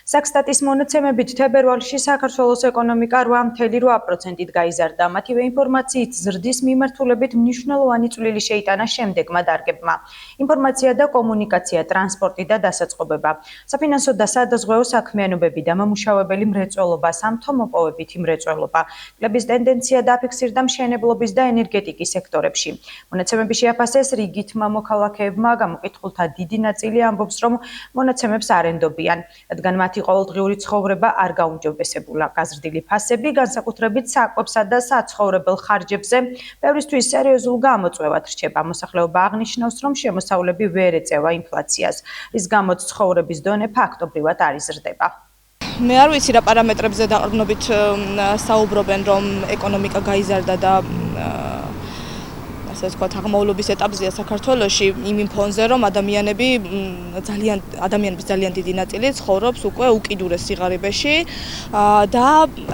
Sakstat-ის მონაცემებით თებერვალში საქართველოს ეკონომიკა 8.8%-ით გაიზარდა. მათივე ინფორმაციით ზრდის მიმართულებით მნიშვნელოვანი წვლილი შეიტანა შემდეგმა დარგებმა: ინფორმაცია და კომუნიკაცია, ტრანსპორტი და დასაწყობება, საფინანსო და სადაზღვეო საქმიანობები, დამამუშავებელი მრეწველობა, სამთო-მოპოვებითი მრეწველობა. კლების ტენდენცია დაფიქსირდა მშენებლობის და ენერგეტიკის სექტორებში. მონაცემები შეაფასეს რიგითმა მოქალაქეებმა, გამოკითხულთა დიდი ნაწილი ამბობს, რომ მონაცემებს არ ენდობიან, რადგან მათი ყოველდღიური ცხოვრება არ გაუმჯობესებულა. გაზრდილი ფასები, განსაკუთრებით საკვებსა და საცხოვრებელ ხარჯებზე, ბევრისთვის სერიოზულ გამოწვევად რჩება. მოსახლეობა აღნიშნავს, რომ შემოსავლები ვერ ეწევა ინფლაციას, რის გამოც ცხოვრების დონე ფაქტობრივად არ იზრდება. მე არ ვიცი რა პარამეტრებზე დაყრდნობით საუბრობენ, რომ ეკონომიკა გაიზარდა და ასე ვთქვათ, აღმავლობის ეტაპზეა საქართველოში იმ ფონზე, რომ ადამიანების ძალიან დიდი ნაწილი ცხოვრობს უკვე უკიდურეს სიღარიბეში და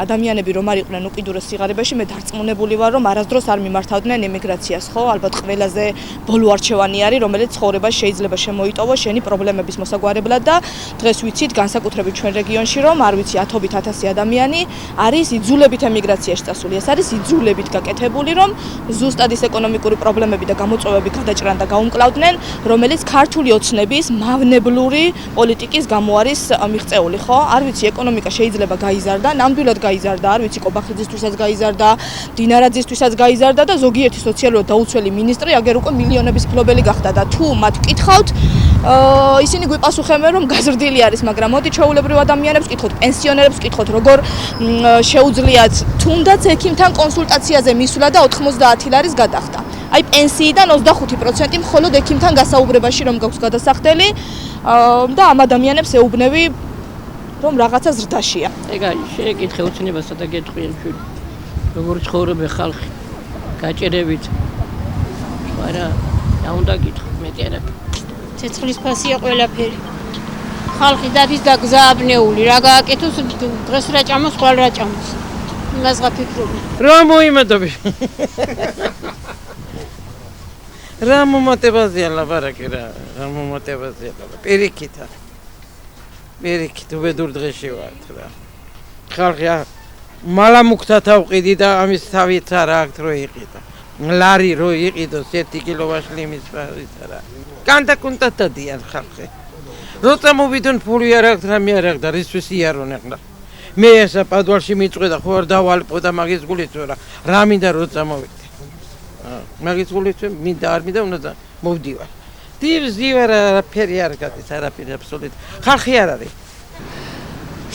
ადამიანები რომ არ იყვნენ უკიდურეს სიღარიბეში, მე დარწმუნებული ვარ, რომ არასდროს არ მიმართავდნენ ემიგრაციას, ხო? ალბათ ყველაზე ბოლო არჩევანი არის, რომელიც ცხოვრებას შეიძლება შემოიტოვოს შენი პრობლემების მოსაგვარებლად და დღეს ვიცით, განსაკუთრებით ჩვენ რეგიონში, რომ არ ვიცი 10,000 ადამიანი არის იძულებით ემიგრაციაში წასული. ეს არის იძულებით გაკეთებული, რომ ზუსტად ის ეკონომიკური პრობლემები და გამოწვევები გადაჭრან და გაუმკლავდნენ, რომელიც ქართული ოცნების მავნებლური პოლიტიკის გამო არის მიღწეული, ხო? არ ვიცი, ეკონომიკა შეიძლება გაიზარდა, ნამდვილად გაიზარდა, არ ვიცი, კობახიძისთვისაც გაიზარდა, დინარაძისთვისაც გაიზარდა და ზოგიერთი სოციალურად დაუცველი მინისტრი აგერ უკვე მილიონების მფლობელი გახდა და თუ მათ ვკითხავთ, ისინი გვიპასუხებენ, რომ გაზრდილი არის, მაგრამ მოდით ჩვეულებრივ ადამიანებს ვკითხოთ, პენსიონერებს ვკითხოთ, როგორ შეუძლიათ თუნდაც ექიმთან კონსულტაციაზე მისვლა და 90 ლარის გადახდა. აი პენსიიდან 25% მხოლოდ ექიმთან გასაუბრებაში რომ გაქვს გადასახდელი და ამ ადამიანებს ეუბნები რომ რაღაცა ზრდაშია. ეგ არის შეეკითხე ოცნებასა და გეტყვიან ჩვენ როგორ ცხოვრობენ ხალხი გაჭერებით. არა, რა უნდა გითხო მეტი არა. ცეცხლის ფასია ყველაფერი. ხალხი დადის და გზააბნეული, რა გააკეთოს დღეს რა ჭამოს, ხვალ რა ჭამოს. იმას გაფიქრობ. რა მოიმედები? რა მომატებაზეა ლაპარაკი რა მომატებაზეა პირიქითა პირიქით უბედურ დღეში ვართ რა ხალხი მალამუქთა თავყიდი და ამის თავით არა აქ რო იყიდა ლარი რო იყიდოს 1 კილო ვაშლიმის ფარითა რა კანტაკუნტად დადიან ხალხი როცა მოვიდონ ფული არ აქვს რამე არ აქვს და რისთვის იარონ ახლა მე ესა პადვალში მიწვედა ხო არ დავალპო და მაგის გულით რა მინდა როცა მოვიდე მაგის გულით მინდა არ მინდა უნდა მოვდივარ. დივზივარ არაფერი არ გადის, არაფერი აბსოლუტურად. ხალხი არ არის.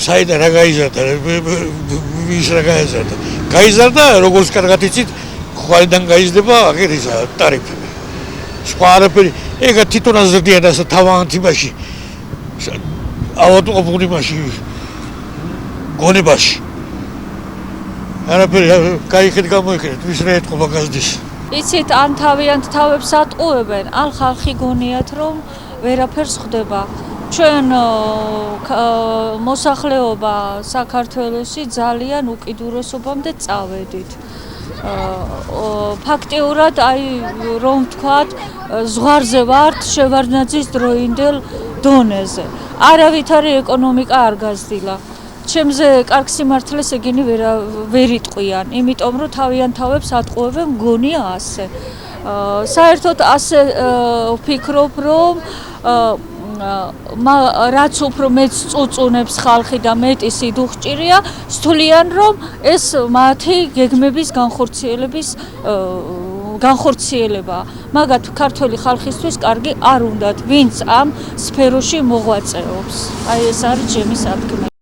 საიდან რა გაიზარდა, ვის რა გაიზარდა. გაიზარდა, როგორც კარგად იცით, ხვალიდან გაიზრდება აღერის ტარიფები. სხვა არაფერი, ეგ თვითონ აზრდიან ასა თავანთებაში. ავტომობილი მაშინ გონებაში. არაფერი, кайხეთ გამოიქეთ, ვის რა ეთქობა გაზდის. იცით, ან თავიანთ თავებს ატყუებენ, ან ხალხი გონიათ, რომ ვერაფერს ხდება. ჩვენ მოსახლეობა საქართველოსი ძალიან უკიდურესობამდე წავედით. ფაქტიურად, აი, რომ ვთქვათ, ზღვარზე ვართ შევარდნაძის დროინდელ დონეზე. არავითარი ეკონომიკა არ გაზრდილა. ჩემზე კარგ სიმართლეს ეგენი ვერ იტყვიან, იმიტომ რომ თავიანთ თავებს ატყუებენ, მგონია ასე. საერთოდ ასე ვფიქრობ, რომ რაც უფრო მეც წუწუნებს ხალხი და მეტი სიდუხჭირია, სთვლიან, რომ ეს მათი გეგმების განხორციელებაა. მაგათ ქართველი ხალხისთვის კარგი არ უნდათ, ვინც ამ სფეროში მოღვაწეობს. აი ეს არის ჩემი სადგმელი.